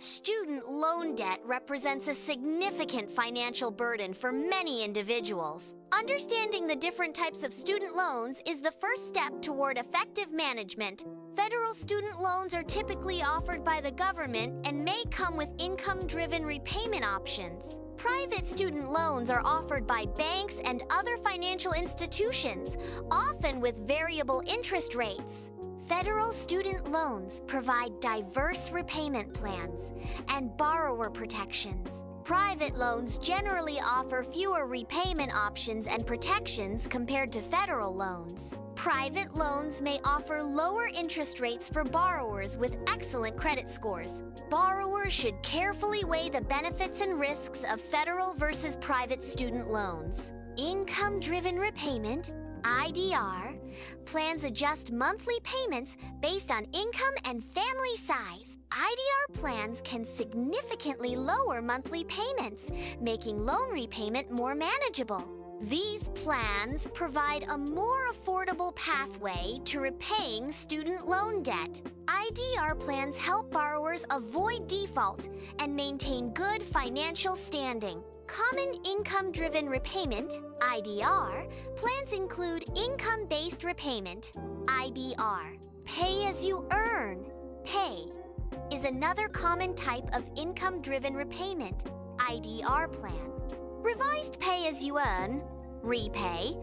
Student loan debt represents a significant financial burden for many individuals. Understanding the different types of student loans is the first step toward effective management. Federal student loans are typically offered by the government and may come with income-driven repayment options. Private student loans are offered by banks and other financial institutions, often with variable interest rates. Federal student loans provide diverse repayment plans and borrower protections. Private loans generally offer fewer repayment options and protections compared to federal loans. Private loans may offer lower interest rates for borrowers with excellent credit scores. Borrowers should carefully weigh the benefits and risks of federal versus private student loans. Income-driven repayment, IDR, plans adjust monthly payments based on income and family size. IDR plans can significantly lower monthly payments, making loan repayment more manageable. These plans provide a more affordable pathway to repaying student loan debt. IDR plans help borrowers avoid default and maintain good financial standing. Common income-driven repayment, IDR, plans include income-based repayment, IBR. Pay-as-you-earn, PAY, is another common type of income-driven repayment, IDR plan. Revised pay-as-you-earn, REPAY,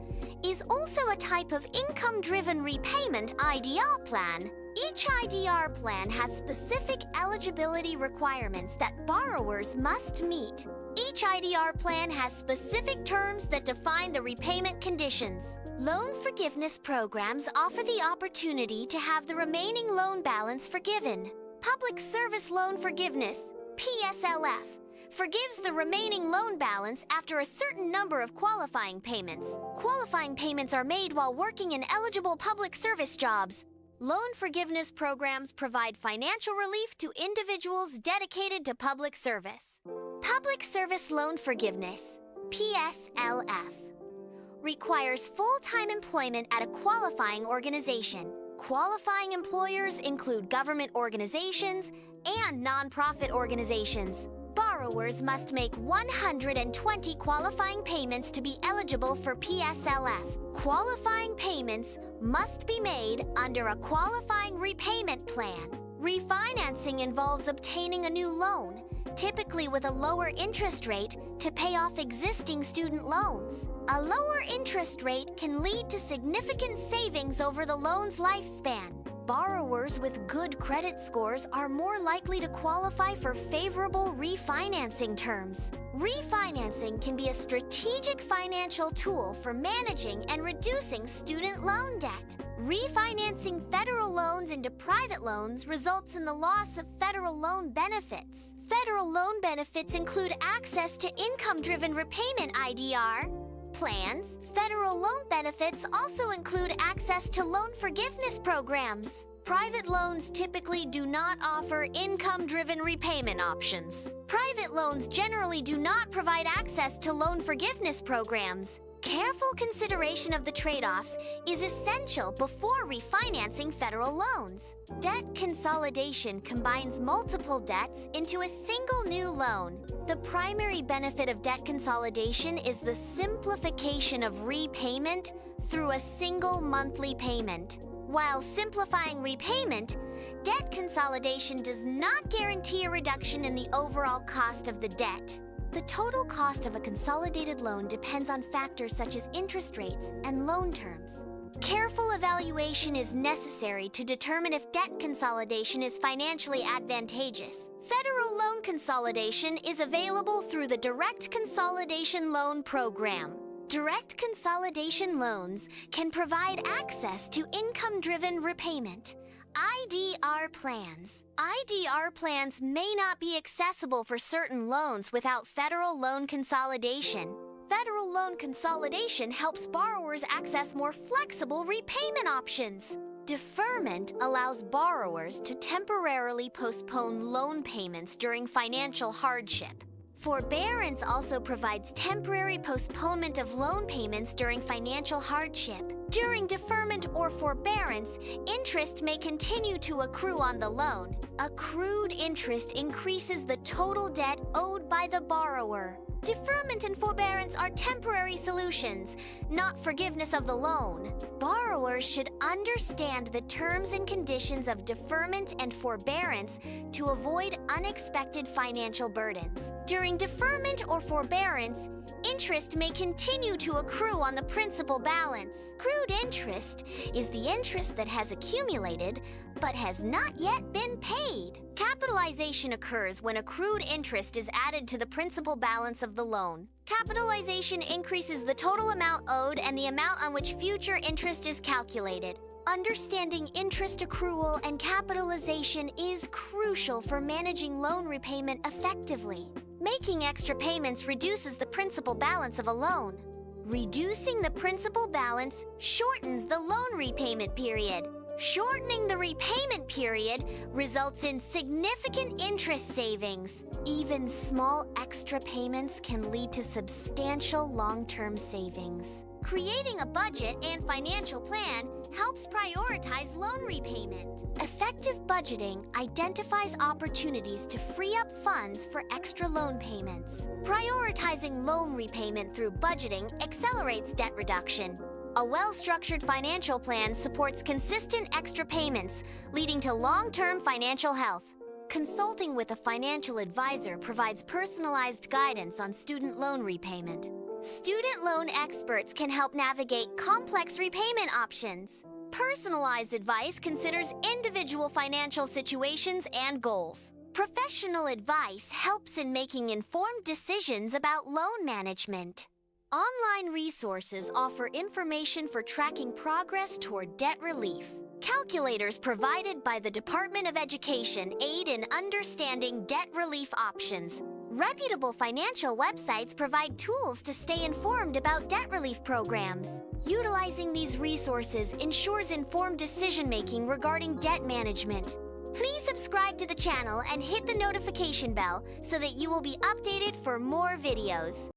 is also a type of income-driven repayment IDR plan. Each IDR plan has specific eligibility requirements that borrowers must meet. Each IDR plan has specific terms that define the repayment conditions. Loan forgiveness programs offer the opportunity to have the remaining loan balance forgiven. Public Service Loan Forgiveness, PSLF, forgives the remaining loan balance after a certain number of qualifying payments. Qualifying payments are made while working in eligible public service jobs. Loan forgiveness programs provide financial relief to individuals dedicated to public service. Public Service Loan Forgiveness, PSLF, requires full-time employment at a qualifying organization. Qualifying employers include government organizations and nonprofit organizations. Borrowers must make 120 qualifying payments to be eligible for PSLF. Qualifying payments must be made under a qualifying repayment plan. Refinancing involves obtaining a new loan, typically with a lower interest rate, to pay off existing student loans. A lower interest rate can lead to significant savings over the loan's lifespan. Borrowers with good credit scores are more likely to qualify for favorable refinancing terms. Refinancing can be a strategic financial tool for managing and reducing student loan debt. Refinancing federal loans into private loans results in the loss of federal loan benefits. Federal loan benefits include access to income-driven repayment IDR plans. Federal loan benefits also include access to loan forgiveness programs. Private loans typically do not offer income-driven repayment options. Private loans generally do not provide access to loan forgiveness programs. Careful consideration of the trade-offs is essential before refinancing federal loans. Debt consolidation combines multiple debts into a single new loan. The primary benefit of debt consolidation is the simplification of repayment through a single monthly payment. While simplifying repayment, debt consolidation does not guarantee a reduction in the overall cost of the debt. The total cost of a consolidated loan depends on factors such as interest rates and loan terms. Careful evaluation is necessary to determine if debt consolidation is financially advantageous. Federal loan consolidation is available through the Direct Consolidation Loan Program. Direct consolidation loans can provide access to income-driven repayment. IDR plans. IDR plans may not be accessible for certain loans without federal loan consolidation. Federal loan consolidation helps borrowers access more flexible repayment options. Deferment allows borrowers to temporarily postpone loan payments during financial hardship. Forbearance also provides temporary postponement of loan payments during financial hardship. During deferment or forbearance, interest may continue to accrue on the loan. Accrued interest increases the total debt owed by the borrower. Deferment and forbearance are temporary solutions, not forgiveness of the loan. Borrowers should understand the terms and conditions of deferment and forbearance to avoid unexpected financial burdens. During deferment or forbearance, interest may continue to accrue on the principal balance. Accrued interest is the interest that has accumulated but has not yet been paid. Capitalization occurs when accrued interest is added to the principal balance of the loan. Capitalization increases the total amount owed and the amount on which future interest is calculated. Understanding interest accrual and capitalization is crucial for managing loan repayment effectively. Making extra payments reduces the principal balance of a loan. Reducing the principal balance shortens the loan repayment period. Shortening the repayment period results in significant interest savings. Even small extra payments can lead to substantial long-term savings. Creating a budget and financial plan helps prioritize loan repayment. Effective budgeting identifies opportunities to free up funds for extra loan payments. Prioritizing loan repayment through budgeting accelerates debt reduction. A well-structured financial plan supports consistent extra payments, leading to long-term financial health. Consulting with a financial advisor provides personalized guidance on student loan repayment. Student loan experts can help navigate complex repayment options. Personalized advice considers individual financial situations and goals. Professional advice helps in making informed decisions about loan management. Online resources offer information for tracking progress toward debt relief. Calculators provided by the Department of Education aid in understanding debt relief options. Reputable financial websites provide tools to stay informed about debt relief programs. Utilizing these resources ensures informed decision-making regarding debt management. Please subscribe to the channel and hit the notification bell so that you will be updated for more videos.